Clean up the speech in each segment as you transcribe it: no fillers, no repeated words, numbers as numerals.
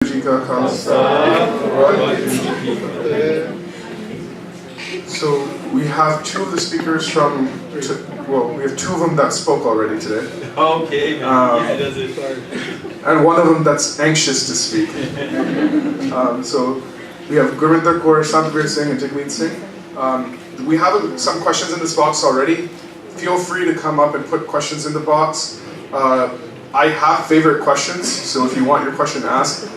Khalsa. So we have two of the speakers from, we have two of them that spoke already today. Okay, man. Does it. And one of them that's anxious to speak. So we have Gurvinder Kaur, Santveer Singh, and Jagmeet Singh. We have some questions in this box already. Feel free to come up and put questions in the box. I have favorite questions, so if you want your question asked,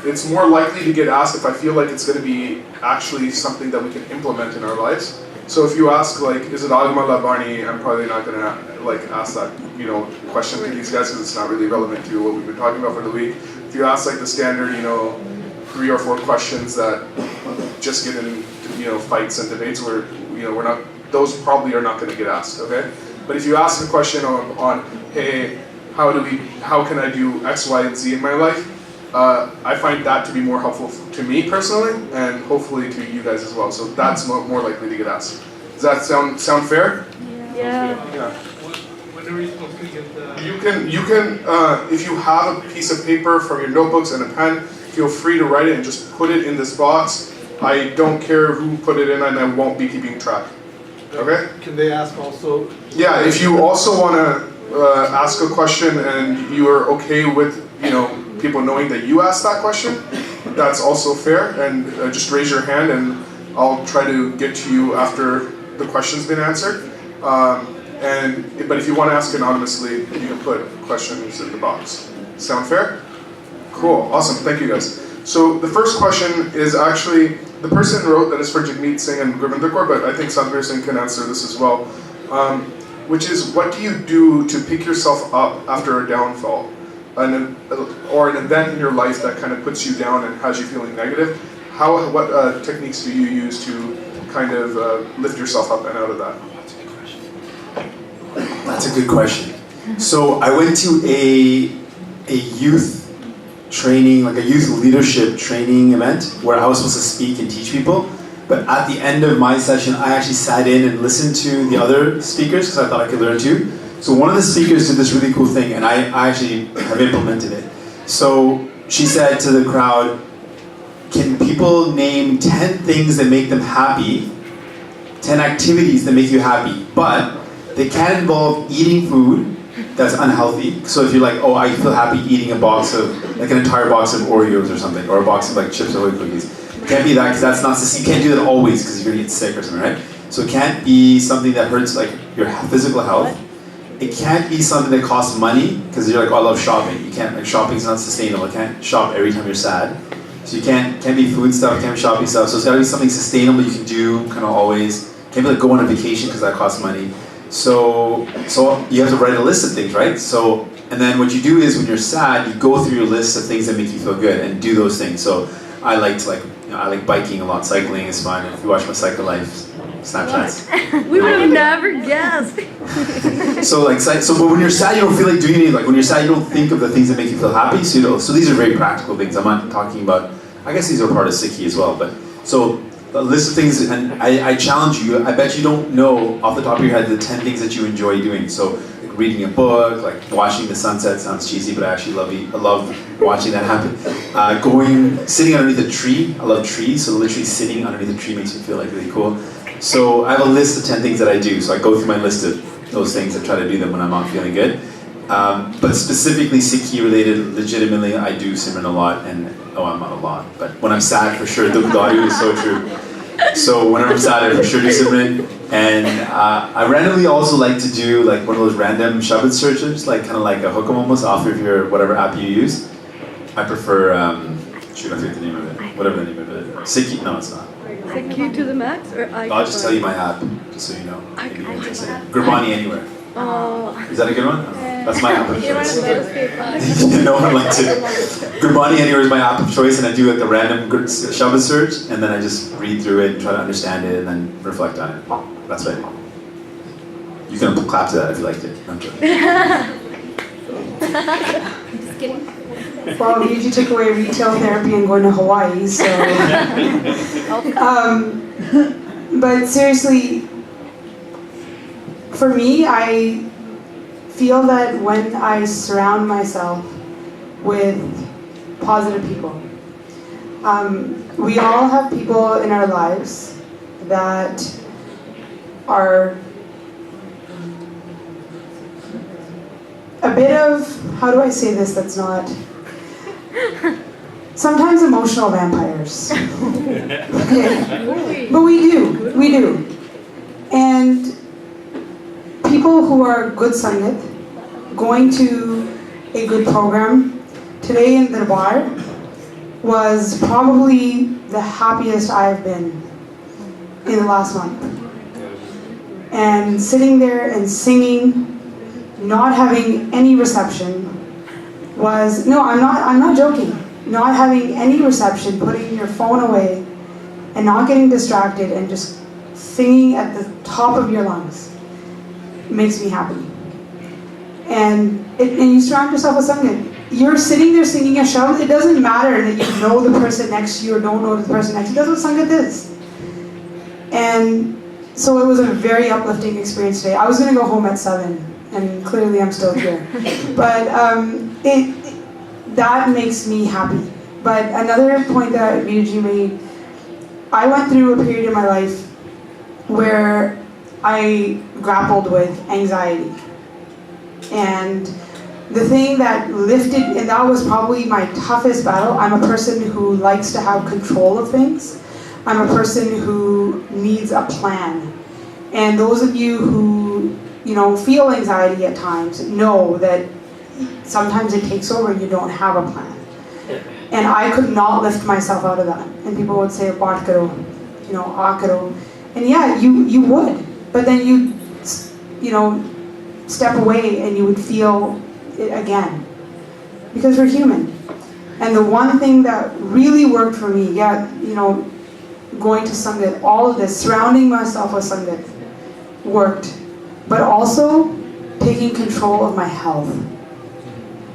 it's more likely to get asked if I feel like it's going to be actually something that we can implement in our lives. So if you ask, like, is it Agma Labarni, I'm probably not going to ask that question to these guys because it's not really relevant to what we've been talking about for the week. If you ask like the standard 3 or 4 questions that just get in fights and debates where we're not, those probably are not going to get asked. Okay, but if you ask a question on hey, how can I do X, Y, and Z in my life? I find that to be more helpful to me personally, and hopefully to you guys as well. So that's more likely to get asked. Does that sound fair? Yeah. When are we supposed to get the... You can if you have a piece of paper from your notebooks and a pen, feel free to write it and just put it in this box. I don't care who put it in, and I won't be keeping track. Okay? Can they ask also? Yeah. If you also want to ask a question and you are okay with people knowing that you asked that question, that's also fair, and just raise your hand and I'll try to get to you after the question's been answered. But if you want to ask anonymously, you can put questions in the box. Sound fair? Cool, awesome, thank you guys. So the first question is actually, the person wrote that is for Jagmeet Singh and Gurvinder Kaur, but I think Santveer Singh can answer this as well, which is, what do you do to pick yourself up after a downfall? Or an event in your life that kind of puts you down and has you feeling negative? What techniques do you use to kind of lift yourself up and out of that? That's a good question. So I went to a youth training, like a youth leadership training event where I was supposed to speak and teach people. But at the end of my session, I actually sat in and listened to the other speakers because I thought I could learn too. So one of the speakers did this really cool thing, and I actually have implemented it. So she said to the crowd, can people name 10 things that make them happy, 10 activities that make you happy, but they can't involve eating food that's unhealthy. So if you're like, oh, I feel happy eating a box of, like an entire box of Oreos or something, or a box of like chips or cookies. It can't be that, because that's not, you can't do that always because you're gonna get sick or something, right? So it can't be something that hurts like your physical health. It can't be something that costs money, because you're like, oh, I love shopping. You can't, like, shopping's not sustainable. You can't shop every time you're sad. So you can't be food stuff, can't be shopping stuff. So it's gotta be something sustainable you can do kind of always. Can't be like go on a vacation because that costs money. So you have to write a list of things, right? So, and then what you do is when you're sad, you go through your list of things that make you feel good and do those things. So I like biking a lot, cycling is fun. If you watch my Cycle Life Snapchats. We would have never guessed. So but when you're sad, you don't feel like doing anything. Like when you're sad, you don't think of the things that make you feel happy. So these are very practical things. I'm not talking about, I guess these are part of Sikhi as well. But so a list of things, and I challenge you. I bet you don't know off the top of your head the 10 things that you enjoy doing. So like reading a book, like watching the sunset sounds cheesy, but I actually love watching that happen. Sitting underneath a tree. I love trees, so literally sitting underneath a tree makes me feel like really cool. So I have a list of 10 things that I do. So I go through my list of those things and try to do them when I'm not feeling good. But specifically Sikhi related, legitimately, I do Simran a lot, and I'm not a lot, but when I'm sad, for sure, Dukhdari is so true. So when I'm sad, I for sure do Simran. And I randomly also like to do like one of those random Shabad searches, like kind of like a hukam almost off of your whatever app you use. I prefer, I forget the name of it, whatever the name of it. Sikhi, no, it's not. Sikhi to the max, or I'll just tell you my app, just so you know. Gurbani Anywhere. Oh. Is that a good one? That's my app of choice. No one liked it. Gurbani Anywhere is my app of choice, and I do like a random Shabad search, and then I just read through it and try to understand it, and then reflect on it. That's what I do. You can clap to that if you liked it. I'm joking. Just kidding. Well, you took away retail therapy and going to Hawaii, so. But seriously, for me, I feel that when I surround myself with positive people. We all have people in our lives that are a bit of, how do I say this that's not, sometimes emotional vampires. Okay. But we do. And people who are good Sangat, going to a good program, today in the bar was probably the happiest I've been in the last month. And sitting there and singing, not having any reception was, no, I'm not joking. Not having any reception, putting your phone away and not getting distracted and just singing at the top of your lungs makes me happy. And you surround yourself with Sangat. You're sitting there singing a shabad. It doesn't matter that you know the person next to you or don't know the person next to you. That's what Sangat is. And so it was a very uplifting experience today. I was going to go home at 7, and clearly I'm still here. But that makes me happy. But another point that Vijay made, I went through a period in my life where I grappled with anxiety. And the thing that lifted, and that was probably my toughest battle. I'm a person who likes to have control of things. I'm a person who needs a plan. And those of you who, feel anxiety at times know that sometimes it takes over and you don't have a plan. And I could not lift myself out of that. And people would say, "Baat karo, aa karo." And yeah, you would. But then you step away and you would feel it again. Because we're human. And the one thing that really worked for me, going to Sangat, all of this, surrounding myself with Sangat, worked. But also taking control of my health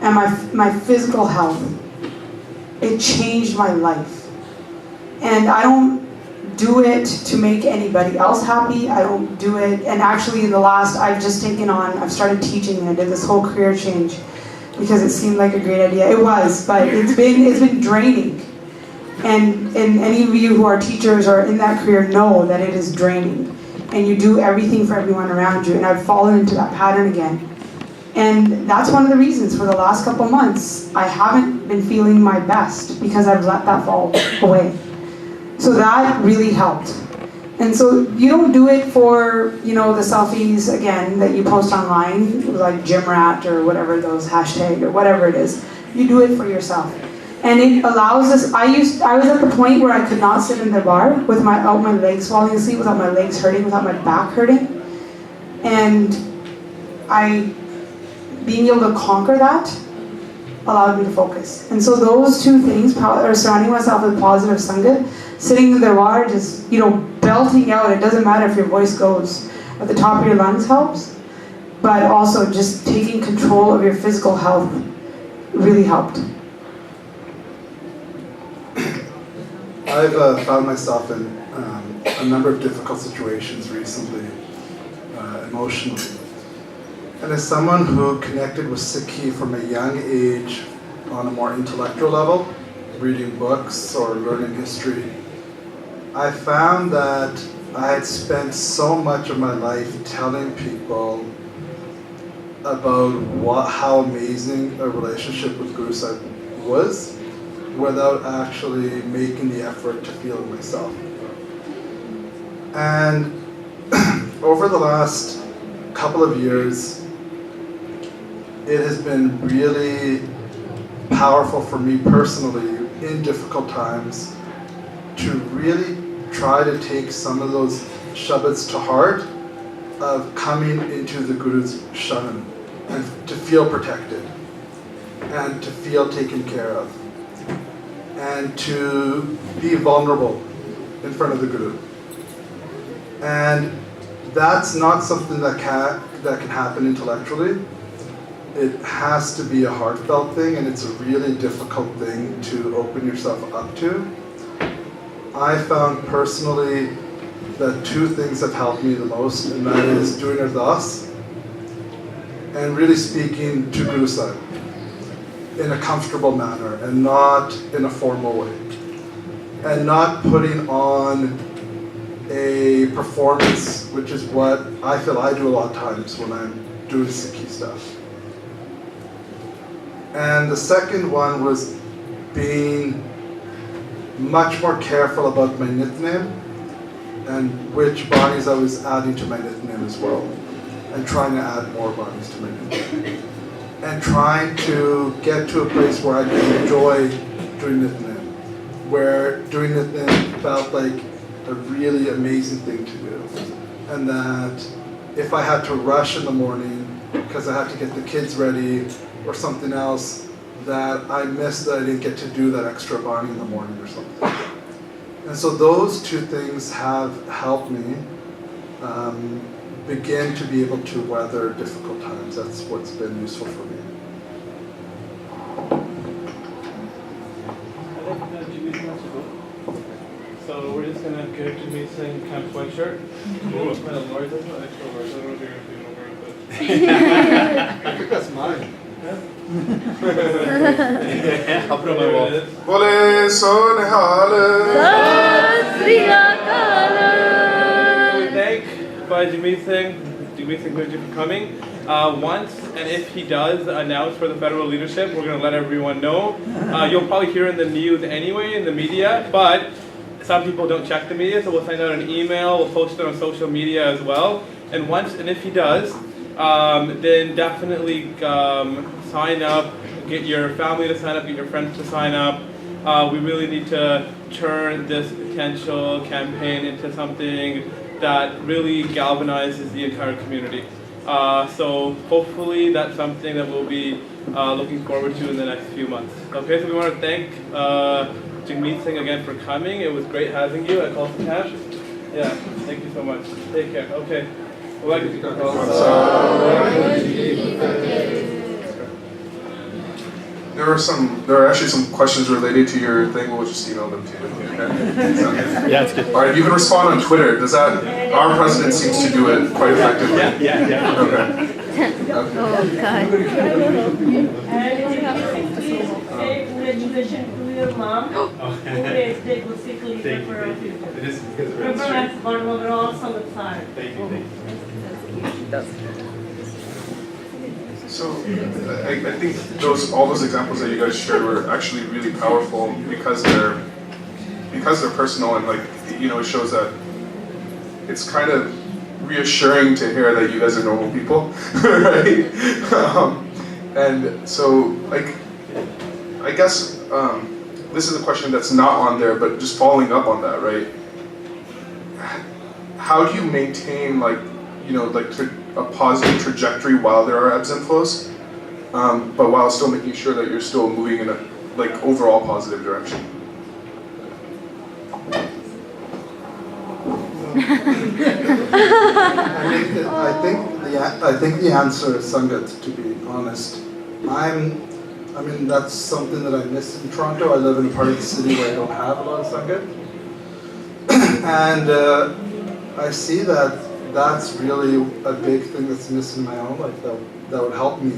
and my physical health. It changed my life. And I don't do it to make anybody else happy. I don't do it. And actually in the last, I've started teaching, and I did this whole career change because it seemed like a great idea. It was, but it's been draining. And any of you who are teachers or in that career know that it is draining. And you do everything for everyone around you. And I've fallen into that pattern again. And that's one of the reasons for the last couple months I haven't been feeling my best, because I've let that fall away. So that really helped. And so you don't do it for, the selfies again that you post online, like gym rat or whatever, those hashtag or whatever it is. You do it for yourself. And it allows us, I was at the point where I could not sit in the bar without my legs falling asleep, without my legs hurting, without my back hurting. And being able to conquer that allowed me to focus. And so those two things, surrounding myself with positive Sangat, sitting in the bar, just, belting out, it doesn't matter if your voice goes at the top of your lungs helps, but also just taking control of your physical health really helped. I've found myself in a number of difficult situations recently, emotionally. And as someone who connected with Sikhi from a young age on a more intellectual level, reading books or learning history, I found that I had spent so much of my life telling people about how amazing a relationship with Guru Sahib was, without actually making the effort to feel it myself. And over the last couple of years, it has been really powerful for me personally in difficult times to really try to take some of those shabads to heart of coming into the Guru's sharan and to feel protected and to feel taken care of and to be vulnerable in front of the Guru. And that's not something that can happen intellectually. It has to be a heartfelt thing, and it's a really difficult thing to open yourself up to. I found personally that two things have helped me the most, and that is doing ardas and really speaking to Guru Sahib. in a comfortable manner and not in a formal way. And not putting on a performance, which is what I feel I do a lot of times when I'm doing Sikhi stuff. And the second one was being much more careful about my nickname and which bodies I was adding to my nickname as well. And trying to add more bodies to my nickname. And trying to get to a place where I can enjoy doing nickname. Where doing nickname felt like a really amazing thing to do. And that if I had to rush in the morning because I had to get the kids ready or something else, that I missed that I didn't get to do that extra body in the morning or something. And so those two things have helped me begin to be able to weather difficult times. That's what's been useful for me. So we're just gonna give Jimmy Singh Camp's white shirt. Ooh, kind of large, extra large. I don't know if you're gonna be over it, but I think that's mine. I'll put it on my wall. Bole so nihal. Sat Sri Akal. We thank Jimmy Singh Guruji for coming. Once, and if he does announce for the federal leadership, we're going to let everyone know. You'll probably hear in the news anyway, in the media, but some people don't check the media, so we'll send out an email, we'll post it on social media as well. And if he does, then definitely sign up, get your family to sign up, get your friends to sign up. We really need to turn this potential campaign into something that really galvanizes the entire community. So hopefully that's something that we'll be looking forward to in the next few months. Okay, so we want to thank Jagmeet Singh again for coming. It was great having you at Khalsa Camp. Yeah, thank you so much. Take care. Okay. There are actually some questions related to your thing. We'll just email them to you. Okay? Yeah, it's good. All right, you can respond on Twitter. Does that? Our president seems to do it quite effectively. Yeah. Okay. Oh God. Say congratulations to your mom who raised a good Sikh leader for our future. Remember, that's one of our awesome side. Thank you. So I think all those examples that you guys shared were actually really powerful because they're personal and it shows that it's kind of reassuring to hear that you guys are normal people, right? And so I guess this is a question that's not on there, but just following up on that, right? How do you maintain a positive trajectory while there are ebbs and flows, but while still making sure that you're still moving in a overall positive direction? I think the answer is Sangat, to be honest. That's something that I miss in Toronto. I live in a part of the city where I don't have a lot of Sangat. And I see that that's really a big thing that's missing in my own life that would help me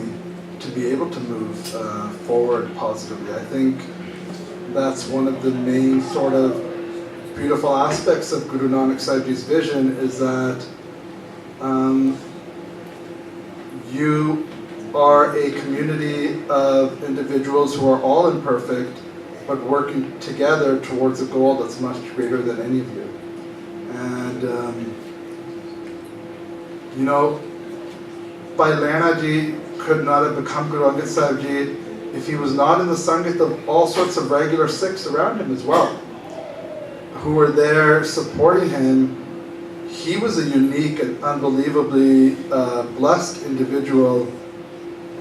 to be able to move forward positively. I think that's one of the main sort of beautiful aspects of Guru Nanak Sahib Ji's vision is that you are a community of individuals who are all imperfect, but working together towards a goal that's much greater than any of you. And Bhai Lehna Ji could not have become Guru Angad Sahib Ji if he was not in the Sangat of all sorts of regular Sikhs around him as well, who were there supporting him. He was a unique and unbelievably blessed individual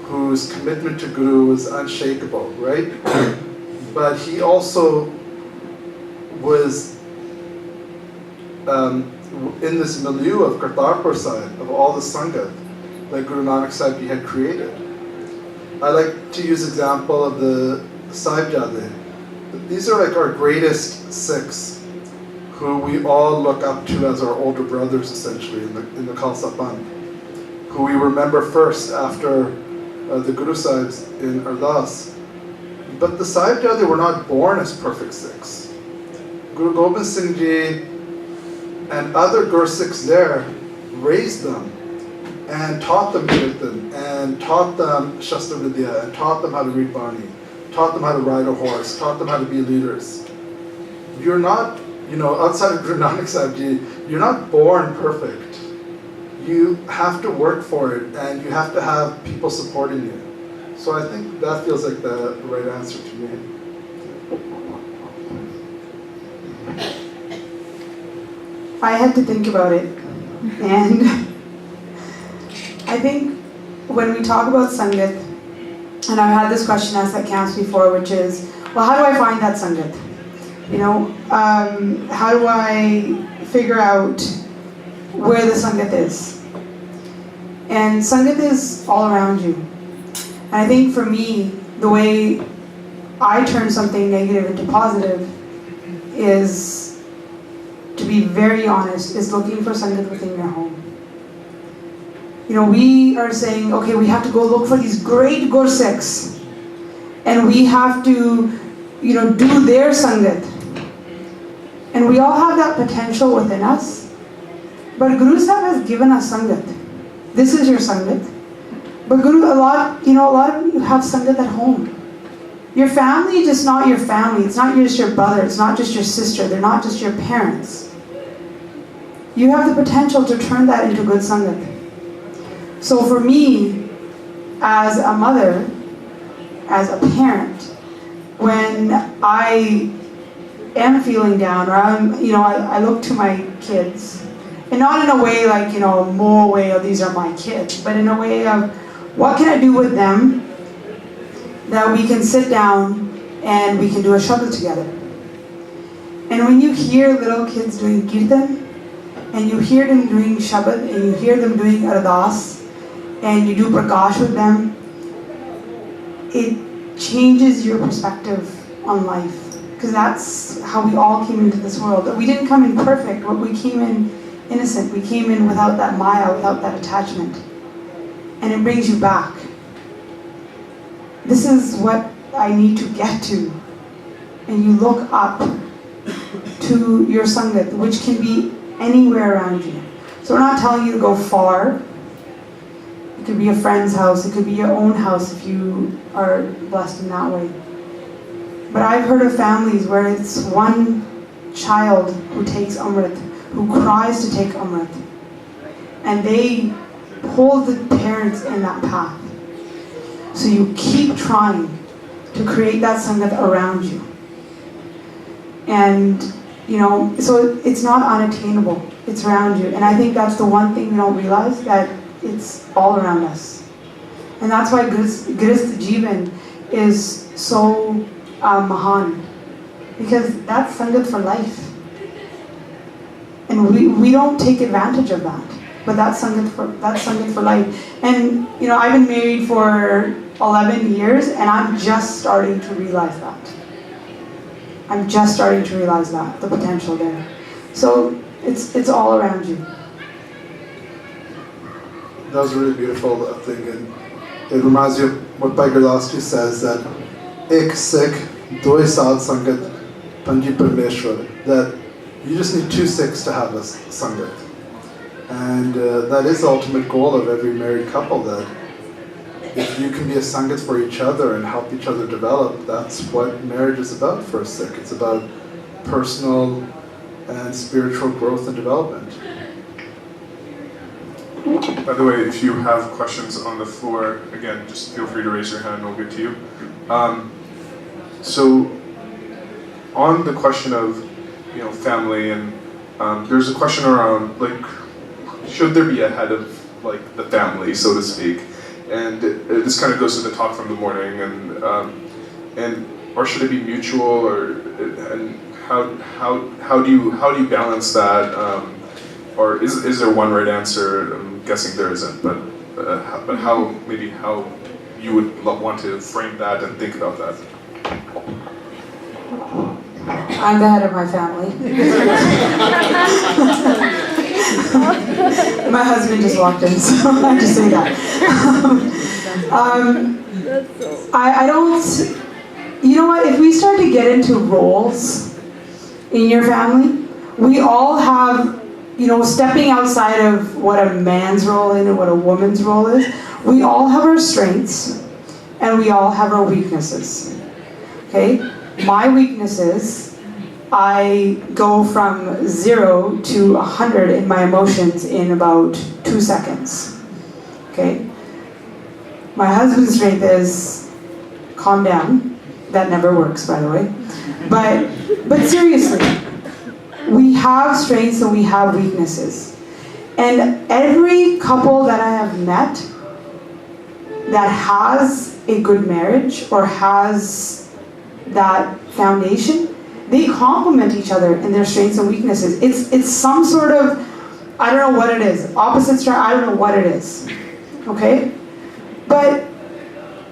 whose commitment to Guru was unshakable, right? But he also was in this milieu of Kartarpur Sahib, of all the Sangat that Guru Nanak Sahib Ji had created. I like to use example of the Sahibjade. These are our greatest Sikhs, who we all look up to as our older brothers, essentially, in the Khalsa Panth, who we remember first after the Guru Sahibs in Ardas, But the Sahibja, they were not born as perfect Sikhs. Guru Gobind Singh Ji and other Gursikhs there raised them and taught them Kirtan and taught them Shastra Vidya and taught them how to read Bani, taught them how to ride a horse, taught them how to be leaders. You're not, outside of Guru Nanak Sahib Ji, you're not born perfect. You have to work for it and you have to have people supporting you. So I think that feels like the right answer to me. I had to think about it, and I think when we talk about Sangat, and I've had this question asked at camps before, which is, well, how do I find that Sangat? How do I figure out where the Sangat is? And Sangat is all around you. And I think for me, the way I turn something negative into positive is, to be very honest, is looking for Sangat within your home. We are saying, okay, we have to go look for these great Gursikhs, and we have to, do their Sangat. And we all have that potential within us. But Guru Sahib has given us Sangat. This is your Sangat. But Guru, a lot of you have Sangat at home. Your family is just not your family. It's not just your brother. It's not just your sister. They're not just your parents. You have the potential to turn that into good Sangat. So for me, as a mother, as a parent, when I am feeling down, or I look to my kids, and not in a way like, more way of these are my kids, but in a way of, what can I do with them that we can sit down and we can do a Shabad together? And when you hear little kids doing Kirtan, and you hear them doing Shabad, and you hear them doing Ardas, and you do Prakash with them, it changes your perspective on life. Because that's how we all came into this world. We didn't come in perfect, but we came in innocent. We came in without that Maya, without that attachment. And it brings you back. This is what I need to get to. And you look up to your Sangat, which can be anywhere around you. So we're not telling you to go far. It could be a friend's house, it could be your own house if you are blessed in that way. But I've heard of families where it's one child who takes Amrit, who cries to take Amrit. And they hold the parents in that path. So you keep trying to create that Sangat around you. And, so it's not unattainable. It's around you. And I think that's the one thing we don't realize, that it's all around us. And that's why Grist Jivan is so Mahan. Because that's Sangat for life. And we don't take advantage of that. But that's Sangat for life. And, I've been married for 11 years, and I'm just starting to realize that. I'm just starting to realize that, the potential there. So it's all around you. That was a really beautiful thing, and it reminds me of what Bhai Gurdas says, that Ek Sikh, Doi Saad Sangat, Panji Parmeshwar, that you just need 2 Sikhs to have a Sangat. And that is the ultimate goal of every married couple, that if you can be a Sangat for each other and help each other develop, that's what marriage is about for a Sikh. It's about personal and spiritual growth and development. By the way, if you have questions on the floor, again, just feel free to raise your hand and we'll get to you. So, on the question of, family, and there's a question around, should there be a head of, the family, so to speak? And this kind of goes to the talk from the morning, and or should it be mutual, and how do you balance that? Or is there one right answer? I'm guessing there isn't, but how you would want to frame that and think about that? I'm the head of my family. My husband just walked in, so I have to say that. you know what, if we start to get into roles in your family, we all have, stepping outside of what a man's role is and what a woman's role is, we all have our strengths and we all have our weaknesses. Okay? My weaknesses, I go from 0 to 100 in my emotions in about 2 seconds. Okay? My husband's strength is calm down. That never works, by the way. But seriously, we have strengths and we have weaknesses. And every couple that I have met that has a good marriage or has that foundation, they complement each other in their strengths and weaknesses. It's some sort of, I don't know what it is, opposite strength, I don't know what it is. Okay? But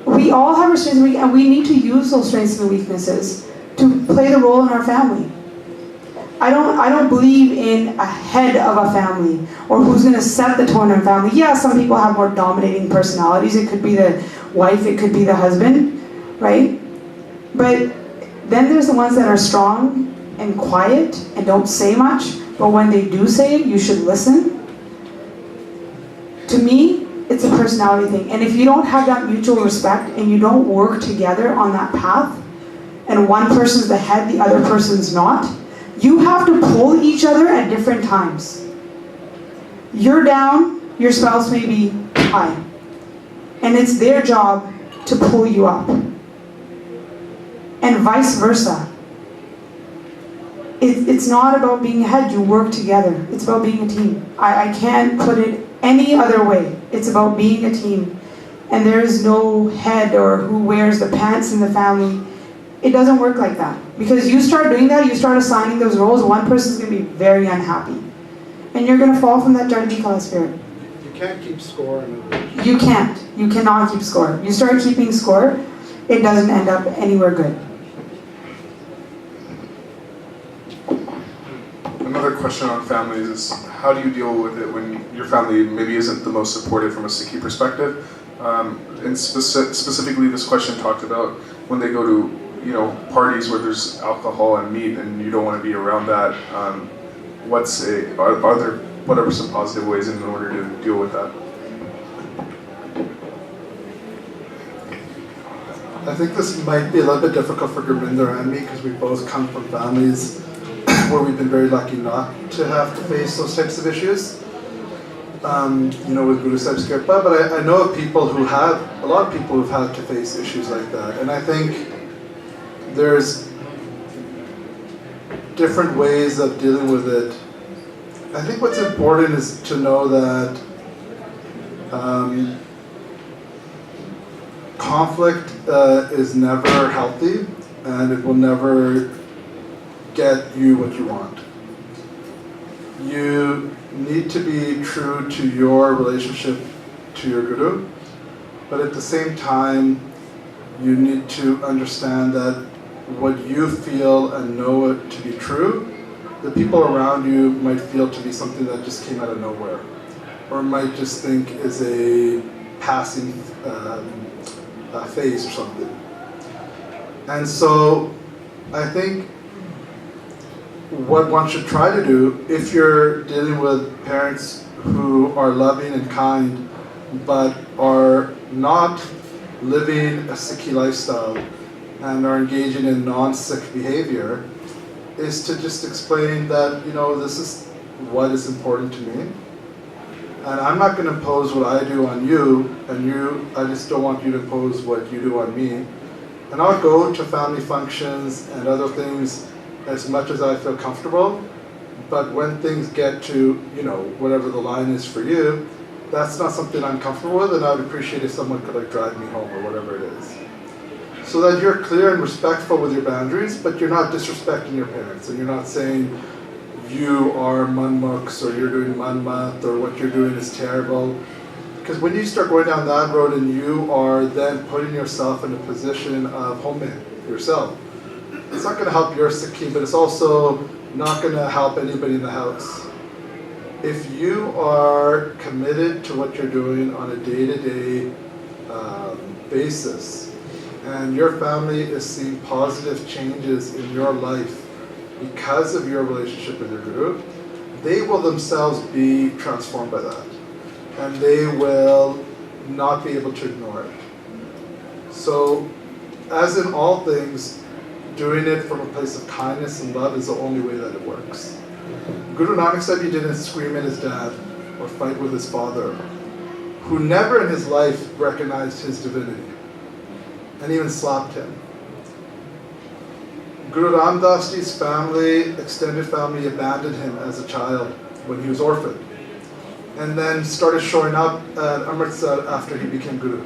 we all have our strengths and we need to use those strengths and weaknesses to play the role in our family. I don't believe in a head of a family or who's going to set the tone in a family. Yeah, some people have more dominating personalities. It could be the wife, it could be the husband, right? But then there's the ones that are strong and quiet and don't say much, but when they do say it, you should listen. To me, it's a personality thing. And if you don't have that mutual respect and you don't work together on that path, and one person's the head, the other person's not, you have to pull each other at different times. You're down, your spouse may be high. And it's their job to pull you up. And vice versa. It's not about being ahead, you work together. It's about being a team. I can't put it any other way. It's about being a team. And there is no head or who wears the pants in the family. It doesn't work like that. Because you start doing that, you start assigning those roles, one person's going to be very unhappy. And you're going to fall from that Jardikala spirit. You can't keep score. You can't. You cannot keep score. You start keeping score, it doesn't end up anywhere good. Another question on families is, how do you deal with it when your family maybe isn't the most supportive from a Sikhi perspective? And specifically this question talked about when they go to parties where there's alcohol and meat and you don't want to be around that. Are there what are some positive ways in order to deal with that? I think this might be a little bit difficult for Gurminder and me because we both come from families where we've been very lucky not to have to face those types of issues. With Guru Sahib's Kirpa, but I know of people a lot of people who've had to face issues like that. And I think there's different ways of dealing with it. I think what's important is to know that conflict is never healthy and it will never get you what you want. You need to be true to your relationship to your Guru, but at the same time, you need to understand that what you feel and know it to be true, the people around you might feel to be something that just came out of nowhere, or might just think is a passing phase or something. And so, I think what one should try to do, if you're dealing with parents who are loving and kind, but are not living a Sikhi lifestyle and are engaging in non-Sikh behavior, is to just explain that, this is what is important to me. And I'm not going to impose what I do on you, and I just don't want you to impose what you do on me. And I'll go to family functions and other things as much as I feel comfortable, but when things get to, whatever the line is for you, that's not something I'm comfortable with, and I would appreciate if someone could drive me home or whatever it is. So that you're clear and respectful with your boundaries, but you're not disrespecting your parents, and you're not saying you are manmuks or you're doing manmat or what you're doing is terrible. Because when you start going down that road and you are then putting yourself in a position of homemade yourself, it's not going to help your Sikhi, but it's also not going to help anybody in the house. If you are committed to what you're doing on a day-to-day basis, and your family is seeing positive changes in your life because of your relationship with your Guru, they will themselves be transformed by that. And they will not be able to ignore it. So, as in all things, doing it from a place of kindness and love is the only way that it works. Guru Nanak said he didn't scream at his dad or fight with his father, who never in his life recognized his divinity, and even slapped him. Guru Ram Das Ji's family, extended family, abandoned him as a child when he was orphaned, and then started showing up at Amritsar after he became Guru,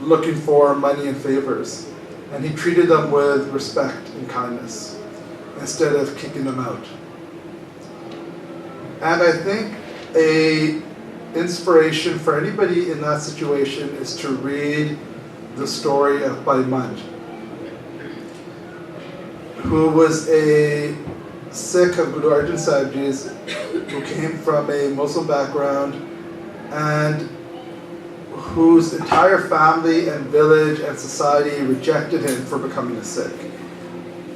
looking for money and favors. And he treated them with respect and kindness instead of kicking them out. And I think a inspiration for anybody in that situation is to read the story of Bhai Manj, who was a Sikh of Guru Arjan Sahib Ji's, who came from a Muslim background and whose entire family and village and society rejected him for becoming a Sikh.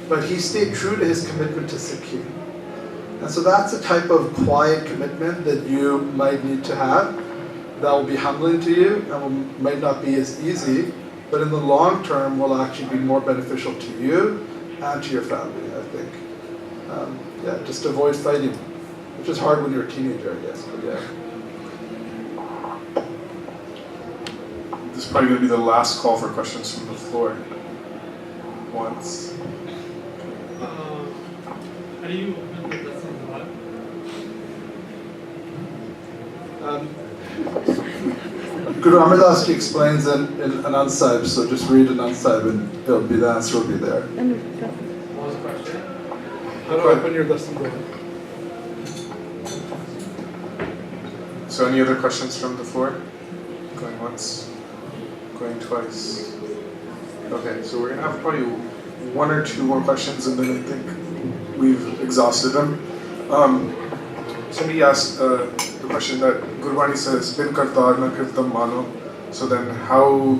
But he stayed true to his commitment to Sikhi. And so that's a type of quiet commitment that you might need to have that will be humbling to you and might not be as easy, but in the long term will actually be more beneficial to you and to your family, I think. Just avoid fighting, which is hard when you're a teenager, I guess, but yeah. This is probably going to be the last call for questions from the floor. Once. How do you open with this in God? Guru Amar Das Ji explains in Anand Sahib, so just read Anand Sahib and the answer will be there. What was the question? How to open your lesson door? So any other questions from the floor? Going once, going twice. Okay, so we're gonna have probably one or two more questions and then I think we've exhausted them. Somebody asked the question that Gurbani says, Bin kartar na kirtam mano. So then how,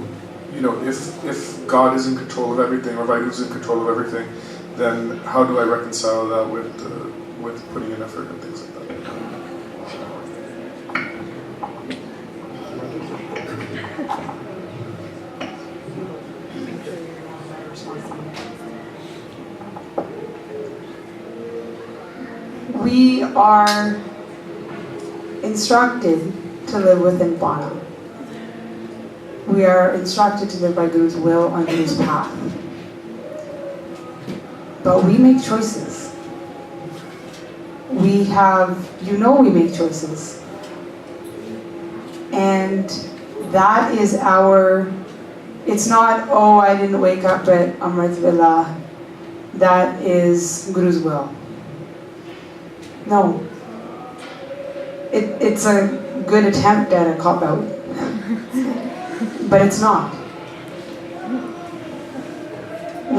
if God is in control of everything or Vaidu is in control of everything, then how do I reconcile that with putting in effort and things like that? We are instructed to live within Bana. We are instructed to live by Guru's will on Guru's path. But we make choices. We make choices. And that is it's not, I didn't wake up at Amrit Vela. That is Guru's will. No. It's a good attempt at a cop-out. But it's not.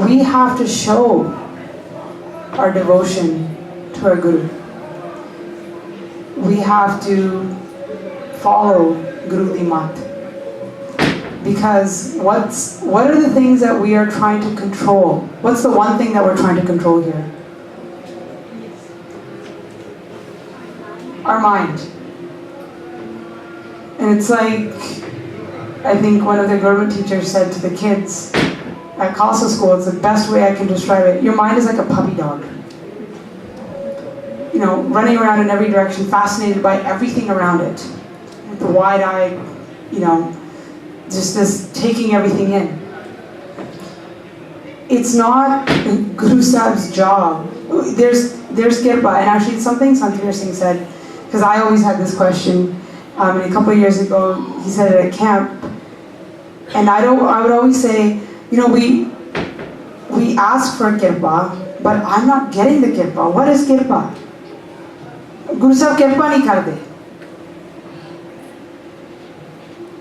We have to show our devotion to our Guru. We have to follow Guru Limat. Because what are the things that we are trying to control? What's the one thing that we're trying to control here? Our mind. And it's like, I think one of the government teachers said to the kids at Khalsa school, it's the best way I can describe it. Your mind is like a puppy dog. Running around in every direction, fascinated by everything around it. With the wide eye, just this taking everything in. It's not Guru Sahib's job. There's Kirpa, and actually it's something Santir Singh said, because I always had this question, and a couple of years ago he said it at camp, and I would always say, we ask for Kirpa, but I'm not getting the Kirpa. What is Kirpa? Guru Sahib Kirpa nahi karde.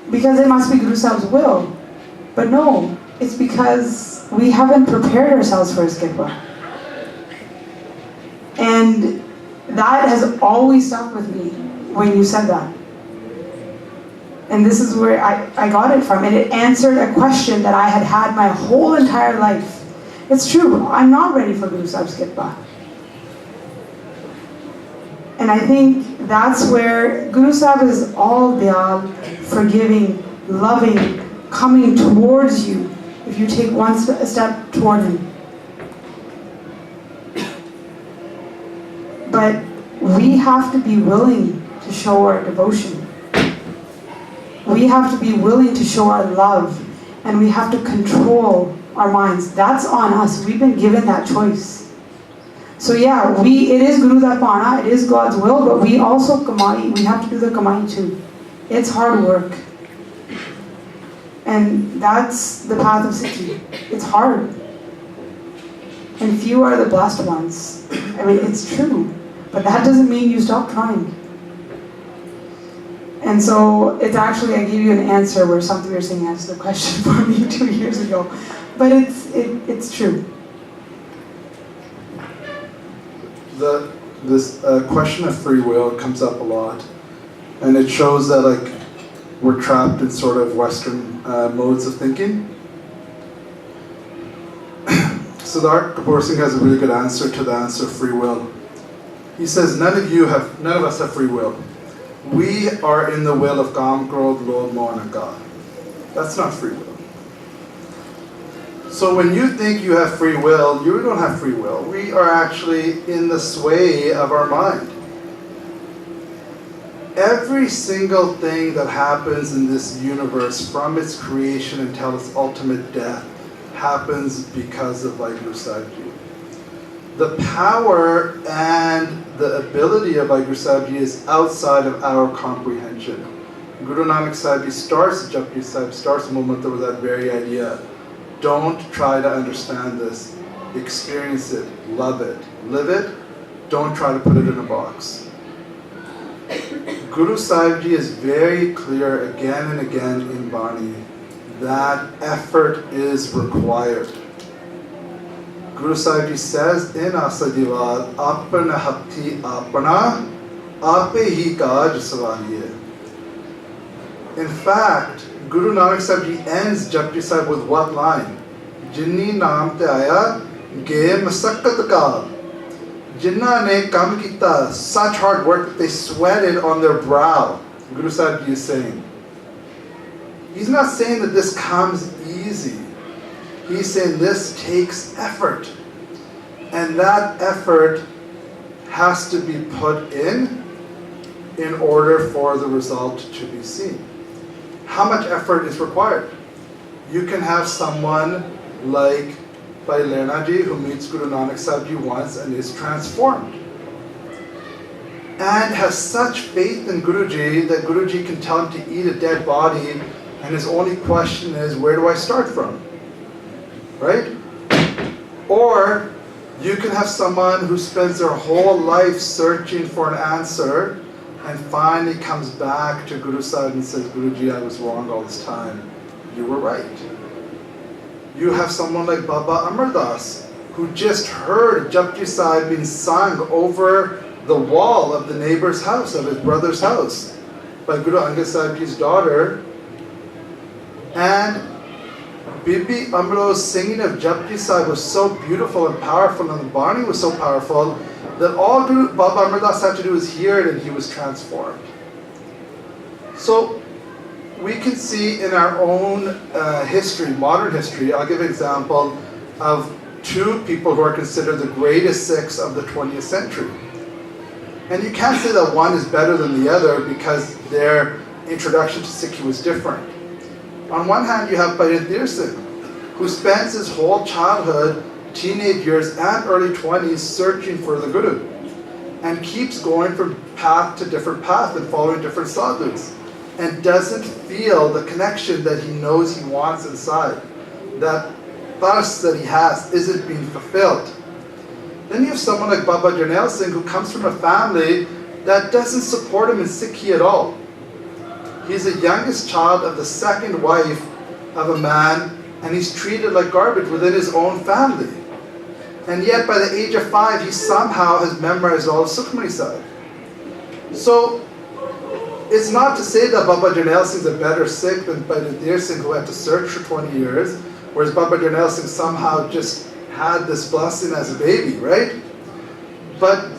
Because it must be Guru Sahib's will. But no, it's because we haven't prepared ourselves for his Kirpa. And that has always stuck with me when you said that. And this is where I got it from. And it answered a question that I had had my whole entire life. It's true, I'm not ready for Guru Sahib's Kripa. And I think that's where Guru Sahib is all dayal, forgiving, loving, coming towards you if you take one step toward him. But we have to be willing to show our devotion. We have to be willing to show our love, and we have to control our minds. That's on us. We've been given that choice. So yeah, it is Guru Darpana, it is God's will, but we also kamai, we have to do the kamai too. It's hard work. And that's the path of Sikhi. It's hard. And few are the blessed ones. I mean, it's true. But that doesn't mean you stop trying. And so it's actually, I gave you an answer where something you're saying answered the question for me 2 years ago. But it's true. This question of free will comes up a lot. And it shows that like we're trapped in sort of Western modes of thinking. Siddharth Kapoor Singh has a really good answer to the answer of free will. He says, none of us have free will. We are in the will of Kam, Krodh, Lodh, Moh, and God. That's not free will. So when you think you have free will, you don't have free will. We are actually in the sway of our mind. Every single thing that happens in this universe, from its creation until its ultimate death, happens because of Vaheguru Sahib Ji. The power and the ability of Vaheguru Sahib Ji is outside of our comprehension. Guru Nanak Sahib Ji starts Japji Sahib, starts Mumata with that very idea. Don't try to understand this. Experience it, love it, live it. Don't try to put it in a box. Guru Sahib Ji is very clear again and again in Bani that effort is required. Guru Sahib Ji says in Asadiwad, Apna hapti apna, ape hi kaj savaliye. In fact, Guru Nanak Sahib Ji ends Japji Sahib with what line? Jinni naam te aaya, ge masakkat ka. Jinnah ne kam kita, such hard work that they sweated on their brow. Guru Sahib Ji is saying. He's not saying that this comes easy. He's saying this takes effort. And that effort has to be put in order for the result to be seen. How much effort is required? You can have someone like Bhai Lerna Ji who meets Guru Nanak Sahib Ji once and is transformed. And has such faith in Guruji that Guruji can tell him to eat a dead body, and his only question is, where do I start from? Right? Or you can have someone who spends their whole life searching for an answer and finally comes back to Guru Sahib and says, Guruji, I was wrong all this time. You were right. You have someone like Baba Amar Das who just heard Japji Sahib being sung over the wall of the neighbor's house, of his brother's house, by Guru Angad Sahib Ji's daughter. And Bibi Amro's singing of Japji Sahib was so beautiful and powerful, and the Bani was so powerful, that all Guru Baba Amar Das had to do was hear it and he was transformed. So we can see in our own history, modern history, I'll give an example of two people who are considered the greatest Sikhs of the 20th century. And you can't say that one is better than the other because their introduction to Sikhi was different. On one hand, you have Bharat Singh, who spends his whole childhood, teenage years, and early 20s searching for the Guru, and keeps going from path to different path and following different sadhus, and doesn't feel the connection that he knows he wants inside. That thirst that he has isn't being fulfilled. Then you have someone like Baba Jarnail Singh, who comes from a family that doesn't support him in Sikhi at all. He's the youngest child of the second wife of a man, and he's treated like garbage within his own family. And yet by the age of 5, he somehow has memorized all of Sukhmani Sahib. So it's not to say that Baba Jarnail Singh's a better Sikh than Bhadir Singh, who had to search for 20 years, whereas Baba Jarnail Singh somehow just had this blessing as a baby, right? But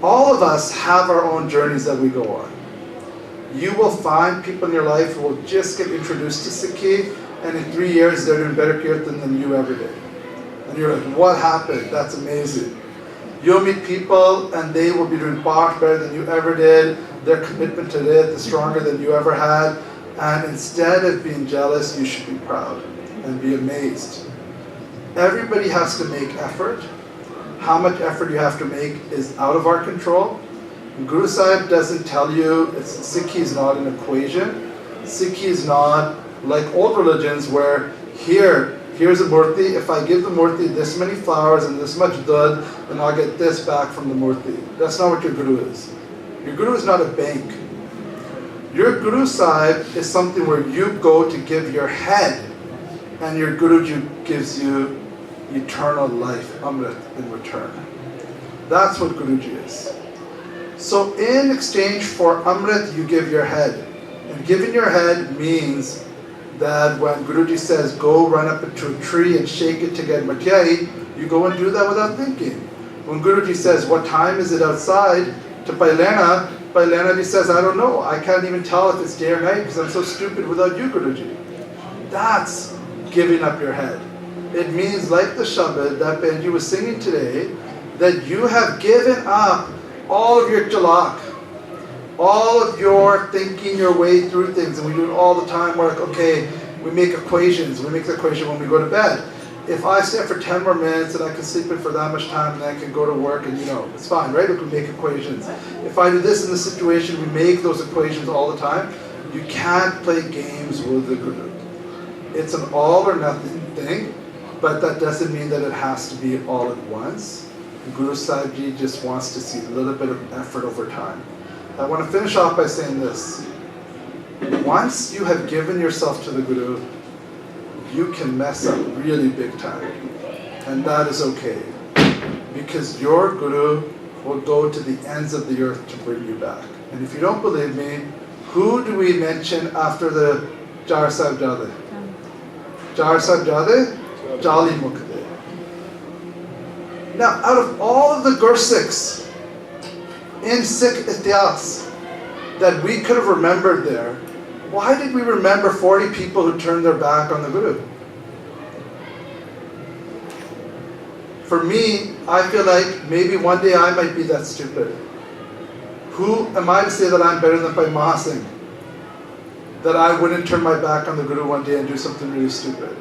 all of us have our own journeys that we go on. You will find people in your life who will just get introduced to Sikhi, and in 3 years they're doing better kirtan than you ever did. And you're like, what happened? That's amazing. You'll meet people and they will be doing Bach better than you ever did. Their commitment to it is stronger than you ever had. And instead of being jealous, you should be proud and be amazed. Everybody has to make effort. How much effort you have to make is out of our control. Guru Sahib doesn't tell you, Sikhi is not an equation. Sikhi is not like old religions where here's a murti, if I give the murti this many flowers and this much dud, then I'll get this back from the murti. That's not what your guru is. Your guru is not a bank. Your Guru Sahib is something where you go to give your head, and your Guruji gives you eternal life, Amrit, in return. That's what Guruji is. So in exchange for Amrit, you give your head. And giving your head means that when Guruji says, go run up into a tree and shake it to get matyai, you go and do that without thinking. When Guruji says, what time is it outside, to Pailena ji says, I don't know. I can't even tell if it's day or night because I'm so stupid without you, Guruji. That's giving up your head. It means, like the Shabad that Benji was singing today, that you have given up all of your jalak, all of your thinking your way through things, and we do it all the time. We're like, okay, we make equations. We make the equation when we go to bed. If I stay for 10 more minutes and I can sleep in for that much time, then I can go to work and it's fine, right? We make equations. If I do this in this situation, we make those equations all the time. You can't play games with the Guru. It's an all or nothing thing, but that doesn't mean that it has to be all at once. Guru Sahib Ji just wants to see a little bit of effort over time. I want to finish off by saying this. Once you have given yourself to the Guru, you can mess up really big time. And that is okay. Because your Guru will go to the ends of the earth to bring you back. And if you don't believe me, who do we mention after the Jar Sahib Jade? Jar Sahib Jade? Jali Mukde. Now, out of all of the Gursikhs in Sikh Ityas that we could have remembered there, why did we remember 40 people who turned their back on the Guru? For me, I feel like maybe one day I might be that stupid. Who am I to say that I'm better than Bhai Maha Singh? That I wouldn't turn my back on the Guru one day and do something really stupid.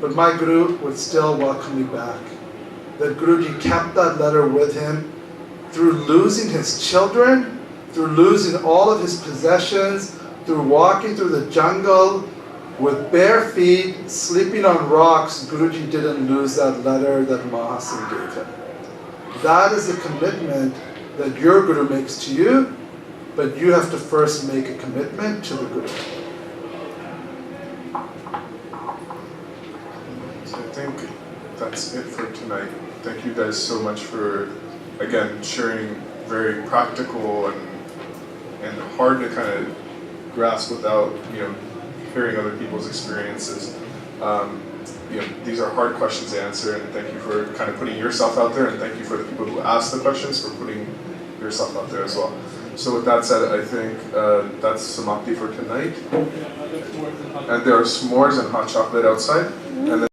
But my Guru would still welcome me back. That Guruji kept that letter with him through losing his children, through losing all of his possessions, through walking through the jungle with bare feet, sleeping on rocks. Guruji didn't lose that letter that Mahasin gave him. That is the commitment that your Guru makes to you, but you have to first make a commitment to the Guru. So I think that's it for tonight. Thank you guys so much for, again, sharing very practical and hard to kind of grasp without hearing other people's experiences. These are hard questions to answer, and thank you for kind of putting yourself out there, and thank you for the people who asked the questions for putting yourself out there as well. So with that said, I think that's Samapti for tonight. And there are s'mores and hot chocolate outside. And then